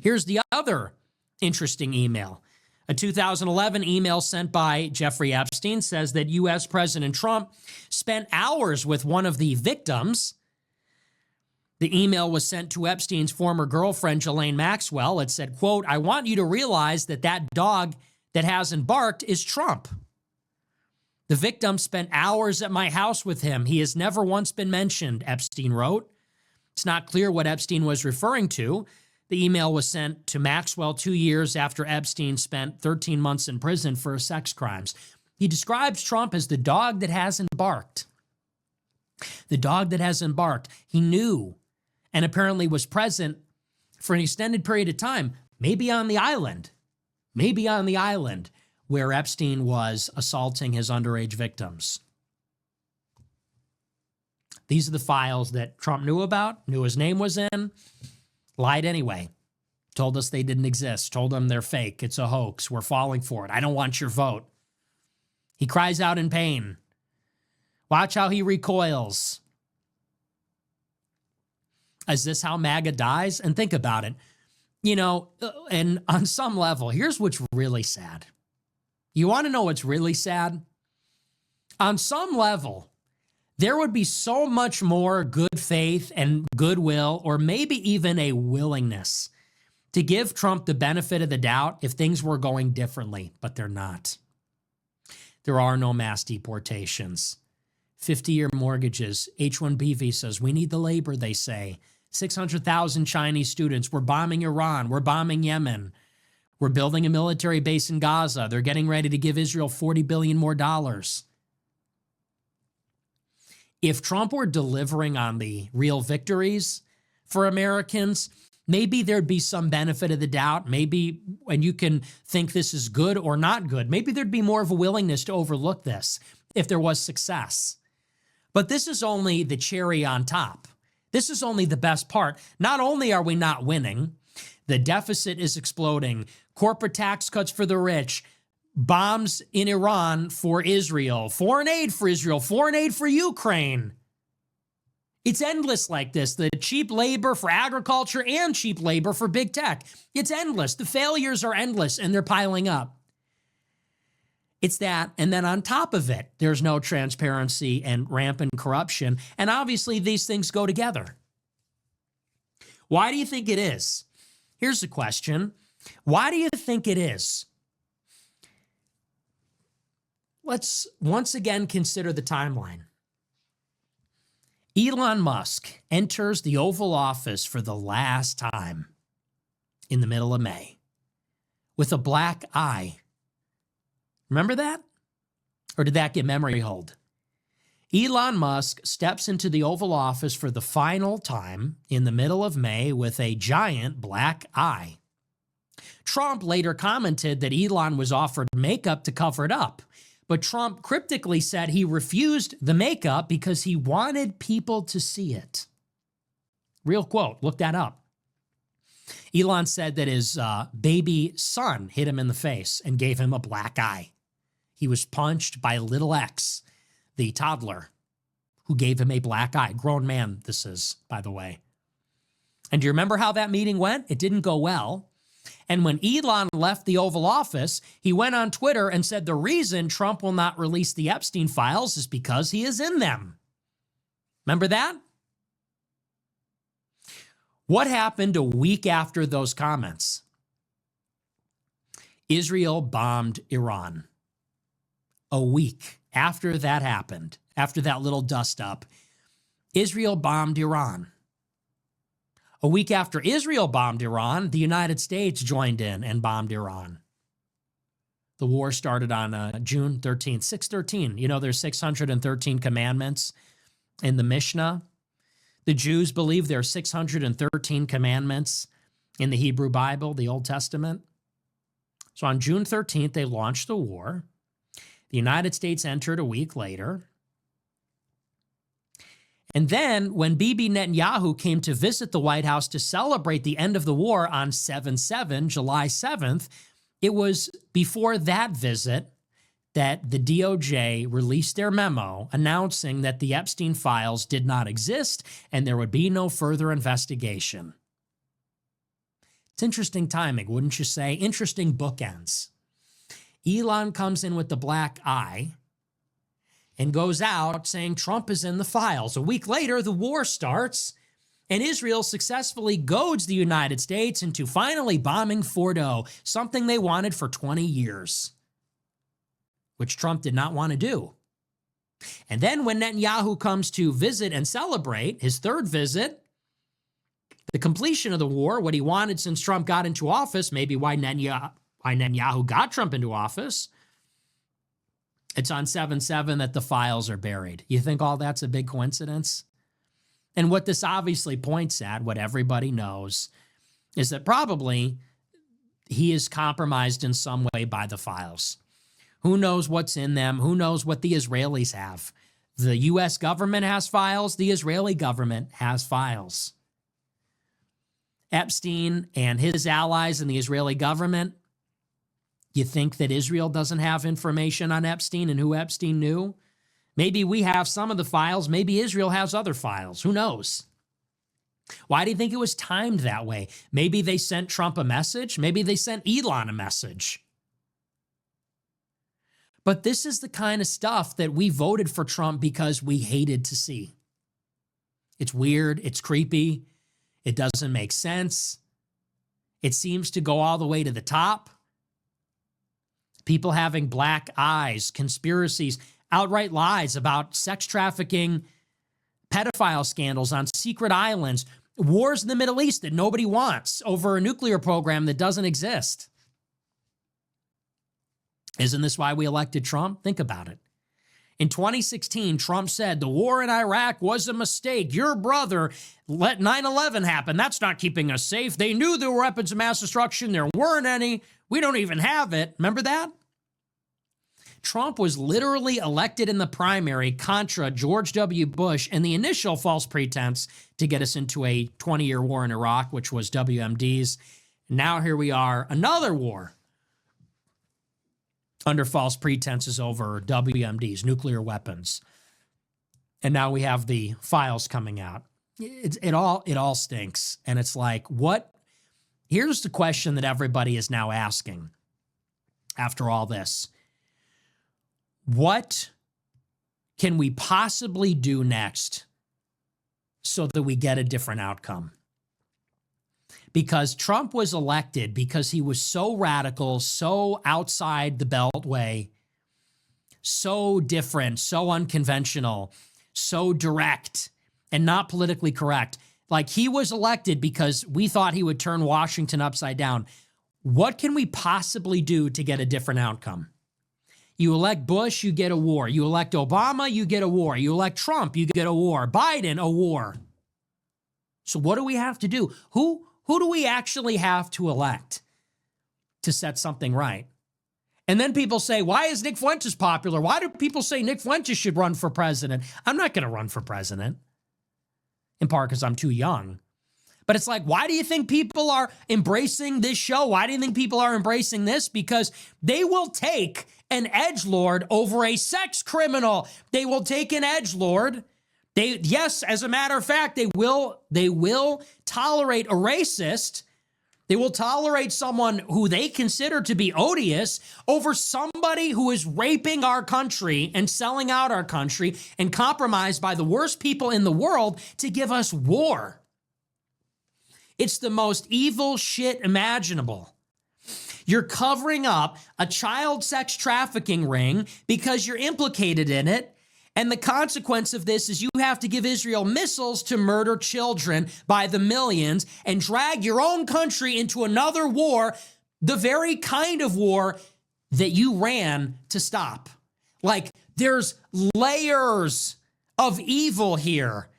Here's the other interesting email. A 2011 email sent by Jeffrey Epstein says that U.S. President Trump spent hours with one of the victims. The email was sent to Epstein's former girlfriend, Ghislaine Maxwell. It said, quote, "I want you to realize that that dog that hasn't barked is Trump. The victim spent hours at my house with him. He has never once been mentioned," Epstein wrote. It's not clear what Epstein was referring to. The email was sent to Maxwell 2 years after Epstein spent 13 months in prison for sex crimes. He describes Trump as the dog that hasn't barked. The dog that hasn't barked. He knew and apparently was present for an extended period of time, maybe on the island where Epstein was assaulting his underage victims. These are the files that Trump knew about, knew his name was in, lied anyway, told us they didn't exist, told them they're fake, it's a hoax, we're falling for it, I don't want your vote. He cries out in pain. Watch how he recoils. Is this how MAGA dies? And think about it. You know, and on some level, here's what's really sad. You want to know what's really sad? On some level, there would be so much more good faith and goodwill, or maybe even a willingness to give Trump the benefit of the doubt if things were going differently, but they're not. There are no mass deportations. 50-year mortgages, H-1B visas. We need the labor, they say. 600,000 Chinese students. We're bombing Iran. We're bombing Yemen. We're building a military base in Gaza. They're getting ready to give Israel $40 billion more. If Trump were delivering on the real victories for Americans, maybe there'd be some benefit of the doubt. Maybe, and you can think this is good or not good, maybe there'd be more of a willingness to overlook this if there was success. But this is only the cherry on top. This is only the best part. Not only are we not winning, the deficit is exploding. Corporate tax cuts for the rich, bombs in Iran for Israel, foreign aid for Israel, foreign aid for Ukraine. It's endless like this. The cheap labor for agriculture and cheap labor for big tech. It's endless. The failures are endless and they're piling up. It's that, and then on top of it, there's no transparency and rampant corruption, and obviously these things go together. Why do you think it is? Here's the question. Why do you think it is? Let's once again consider the timeline. Elon Musk enters the Oval Office for the last time in the middle of May with a black eye. Remember that? Or did that get memory hold? Elon Musk steps into the Oval Office for the final time in the middle of May with a giant black eye. Trump later commented that Elon was offered makeup to cover it up, but Trump cryptically said he refused the makeup because he wanted people to see it. Real quote, look that up. Elon said that his baby son hit him in the face and gave him a black eye. He was punched by little X, the toddler, who gave him a black eye. Grown man, this is, by the way. And do you remember how that meeting went? It didn't go well. And when Elon left the Oval Office, he went on Twitter and said the reason Trump will not release the Epstein files is because he is in them. Remember that? What happened a week after those comments? Israel bombed Iran. A week after that happened, after that little dust up, Israel bombed Iran. A week after Israel bombed Iran, the United States joined in and bombed Iran. The war started on June 13th, 613. You know, there's 613 commandments in the Mishnah. The Jews believe there are 613 commandments in the Hebrew Bible, the Old Testament. So on June 13th, they launched the war. The United States entered a week later. And then when Bibi Netanyahu came to visit the White House to celebrate the end of the war on 7/7, July 7th, it was before that visit that the DOJ released their memo announcing that the Epstein files did not exist and there would be no further investigation. It's interesting timing, wouldn't you say? Interesting bookends. Elon comes in with the black eye and goes out saying Trump is in the files. A week later, the war starts, and Israel successfully goads the United States into finally bombing Fordo, something they wanted for 20 years, which Trump did not want to do. And then when Netanyahu comes to visit and celebrate his third visit, the completion of the war, what he wanted since Trump got into office, maybe why Netanyahu got Trump into office, it's on 7/7 that the files are buried. You think all that's a big coincidence? And what this obviously points at, what everybody knows, is that probably he is compromised in some way by the files. Who knows what's in them? Who knows what the Israelis have? The U.S. government has files. The Israeli government has files. Epstein and his allies in the Israeli government, you think that Israel doesn't have information on Epstein and who Epstein knew? Maybe we have some of the files. Maybe Israel has other files. Who knows? Why do you think it was timed that way? Maybe they sent Trump a message. Maybe they sent Elon a message. But this is the kind of stuff that we voted for Trump because we hated to see. It's weird. It's creepy. It doesn't make sense. It seems to go all the way to the top. People having black eyes, conspiracies, outright lies about sex trafficking, pedophile scandals on secret islands, wars in the Middle East that nobody wants over a nuclear program that doesn't exist. Isn't this why we elected Trump? Think about it. In 2016, Trump said the war in Iraq was a mistake. Your brother let 9/11 happen. That's not keeping us safe. They knew there were weapons of mass destruction. There weren't any. We don't even have it. Remember that? Trump was literally elected in the primary contra George W. Bush and the initial false pretense to get us into a 20-year war in Iraq, which was WMDs. Now here we are, another war under false pretenses over WMDs, nuclear weapons. And now we have the files coming out. It all stinks. And it's like, what? Here's the question that everybody is now asking after all this. What can we possibly do next so that we get a different outcome? Because Trump was elected because he was so radical, so outside the beltway, so different, so unconventional, so direct, and not politically correct. Like, he was elected because we thought he would turn Washington upside down. What can we possibly do to get a different outcome? You elect Bush, you get a war. You elect Obama, you get a war. You elect Trump, you get a war. Biden, a war. So what do we have to do? Who do we actually have to elect to set something right? And then people say, why is Nick Fuentes popular? Why do people say Nick Fuentes should run for president? I'm not going to run for president, in part because I'm too young. But it's like, why do you think people are embracing this show? Why do you think people are embracing this? Because they will take an edgelord over a sex criminal. They will take an edgelord. Yes, as a matter of fact, they will tolerate a racist. They will tolerate someone who they consider to be odious over somebody who is raping our country and selling out our country and compromised by the worst people in the world to give us war. It's the most evil shit imaginable. You're covering up a child sex trafficking ring because you're implicated in it. And the consequence of this is you have to give Israel missiles to murder children by the millions and drag your own country into another war, the very kind of war that you ran to stop. Like, there's layers of evil here.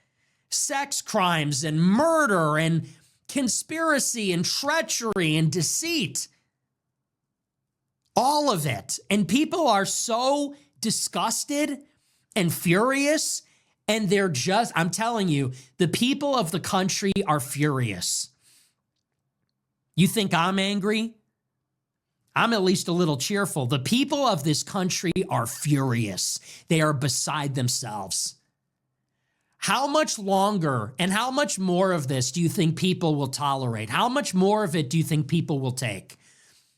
Sex crimes and murder and conspiracy and treachery and deceit. All of it. And people are so disgusted and furious, and they're just, I'm telling you, the people of the country are furious. You think I'm angry? I'm at least a little cheerful. The people of this country are furious. They are beside themselves. How much longer and how much more of this do you think people will tolerate? How much more of it do you think people will take?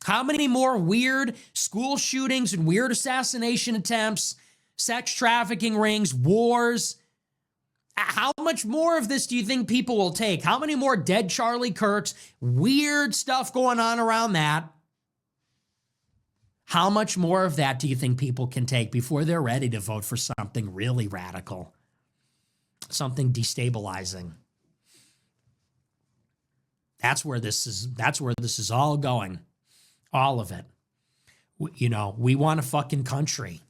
How many more weird school shootings and weird assassination attempts, sex trafficking rings, wars? How much more of this do you think people will take? How many more dead Charlie Kirks, weird stuff going on around that? How much more of that do you think people can take before they're ready to vote for something really radical? Something destabilizing. That's where this is all going. All of it. We want a fucking country.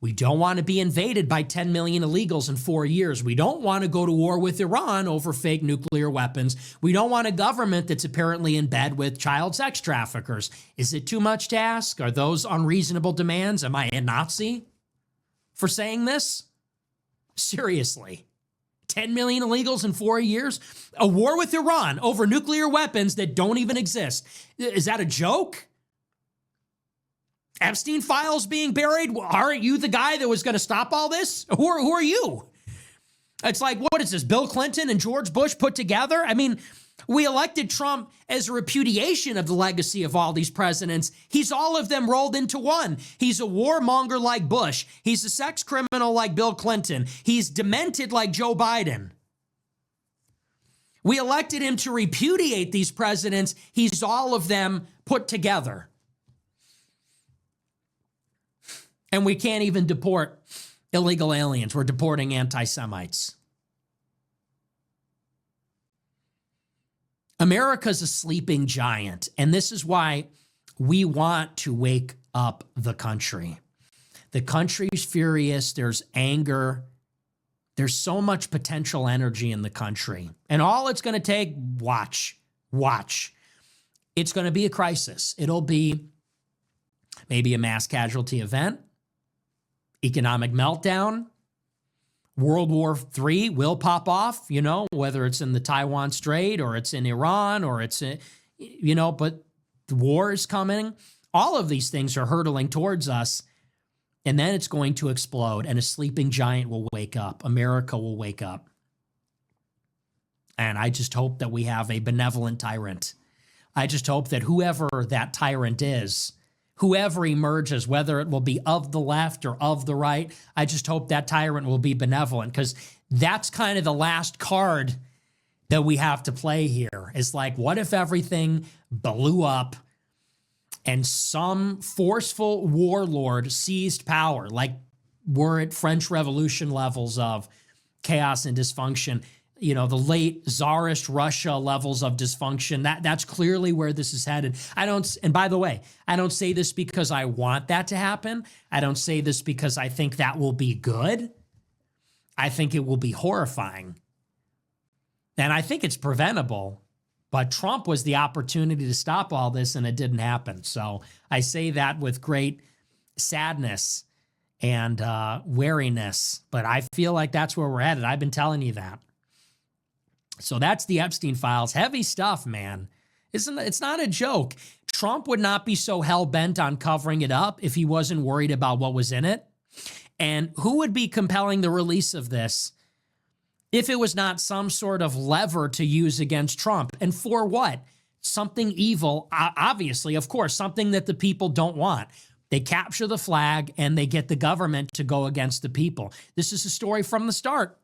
We don't want to be invaded by 10 million illegals in 4 years. We don't want to go to war with Iran over fake nuclear weapons. We don't want a government that's apparently in bed with child sex traffickers. Is it too much to ask? Are those unreasonable demands? Am I a Nazi for saying this? Seriously. 10 million illegals in 4 years? A war with Iran over nuclear weapons that don't even exist. Is that a joke? Epstein files being buried? Aren't you the guy that was going to stop all this? Who are you? It's like, what is this, Bill Clinton and George Bush put together? I mean, we elected Trump as a repudiation of the legacy of all these presidents. He's all of them rolled into one. He's a warmonger like Bush. He's a sex criminal like Bill Clinton. He's demented like Joe Biden. We elected him to repudiate these presidents. He's all of them put together. And we can't even deport illegal aliens. We're deporting anti-Semites. America's a sleeping giant, and this is why we want to wake up the country. The country's furious. There's anger. There's so much potential energy in the country. And all it's going to take, watch. It's going to be a crisis. It'll be maybe a mass casualty event, economic meltdown, World War III will pop off, whether it's in the Taiwan Strait or it's in Iran or it's, but the war is coming. All of these things are hurtling towards us, and then it's going to explode, and a sleeping giant will wake up. America will wake up. And I just hope that we have a benevolent tyrant. I just hope that whoever that tyrant is, whoever emerges, whether it will be of the left or of the right, I just hope that tyrant will be benevolent, because that's kind of the last card that we have to play here. It's like, what if everything blew up and some forceful warlord seized power, like we're at French Revolution levels of chaos and dysfunction, the late Tsarist Russia levels of dysfunction. That's clearly where this is headed. And by the way, I don't say this because I want that to happen. I don't say this because I think that will be good. I think it will be horrifying. And I think it's preventable. But Trump was the opportunity to stop all this, and it didn't happen. So I say that with great sadness and wariness. But I feel like that's where we're headed. I've been telling you that. So that's the Epstein files. Heavy stuff, man. It's not a joke. Trump would not be so hell-bent on covering it up if he wasn't worried about what was in it. And who would be compelling the release of this if it was not some sort of lever to use against Trump? And for what? Something evil, obviously, of course, something that the people don't want. They capture the flag and they get the government to go against the people. This is a story from the start.